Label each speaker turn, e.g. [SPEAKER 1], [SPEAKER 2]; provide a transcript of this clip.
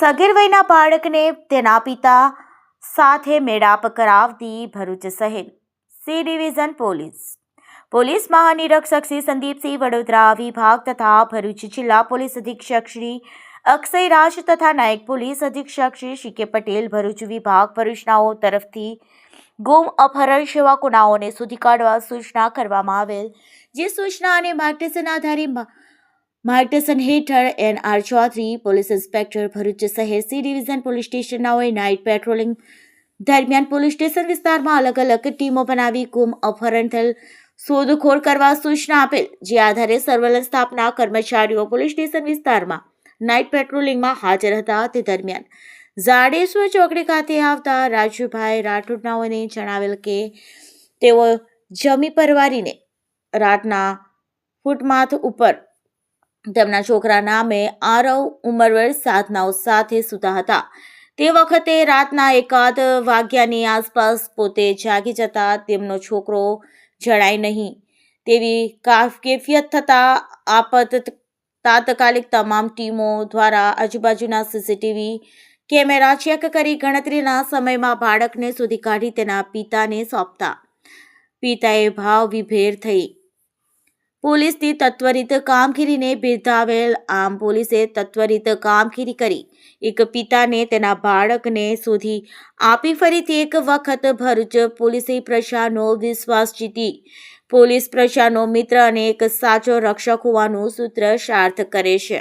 [SPEAKER 1] સગીર વયના બાળકને તેના પિતા સાથે મેળાપ કરાવતી ભરૂચ શહેર સી ડિવિઝન પોલીસ મહાનિરીક્ષક શ્રી સંદીપસિંહ વડોદરા વિભાગ તથા ભરૂચ જિલ્લા પોલીસ અધિક્ષક શ્રી અક્ષય રાજ તથા નાયક પોલીસ અધિક્ષક શ્રી શીકે પટેલ ભરૂચ વિભાગ ભરૂચનાઓ તરફથી ગુમ અપહરણ જેવા ગુનાઓને શોધી કાઢવા સૂચના કરવામાં આવેલ, જે સૂચના અને માર્ગદર્શન આધારે માર્ગદર્શન હેઠળ NR Chaudhary police inspector Bharuch શહેર સી ડિવિઝન પોલીસ સ્ટેશનનાઓએ નાઇટ પેટ્રોલિંગ દરમિયાન પોલીસ સ્ટેશન વિસ્તારમાં અલગ અલગ ટીમો બનાવી ગુમ અપહરણ થયેલ શોધખોળ કરવા સૂચના આપેલ, જે આધારે સર્વેલન્સ સ્ટાફના કર્મચારીઓ પોલીસ સ્ટેશન વિસ્તારમાં નાઇટ પેટ્રોલિંગમાં હાજર હતા. તે દરમિયાન ઝાડેશ્વર ચોકડી ખાતે આવતા રાજુભાઈ રાઠોડનાઓને જણાવેલ કે તેઓ જમી પરવારીને રાતના ફૂટપાથ ઉપર તેમના છોકરા નામે આરવ ઉંમર વર્ષ 7 સાથે સૂતા હતા. તે વખતે રાતના 1 વાગ્યાની આસપાસ પોતે જાગી જતા તેમનો છોકરો જણાય નહીં તેવી કેફિયત થતા તાત્કાલિક તમામ ટીમો દ્વારા આજુબાજુના CCTV કેમેરા ચેક કરી ગણતરીના સમયમાં બાળકને શોધી કાઢી તેના પિતાને સોંપતા પિતાએ ભાવ વિભેર થઈ પોલીસની તત્વરિત કામગીરીને બિરદાવેલ. આમ પોલીસે તત્વરિત કામગીરી કરી એક પિતાને તેના બાળકને શોધી આપી ફરીથી એક વખત ભરૂચ પોલીસે પ્રજાનો વિશ્વાસ જીતી પોલીસ પ્રજાનો મિત્ર અને એક સાચો રક્ષક હોવાનું સૂત્ર સાર્થ કરે છે.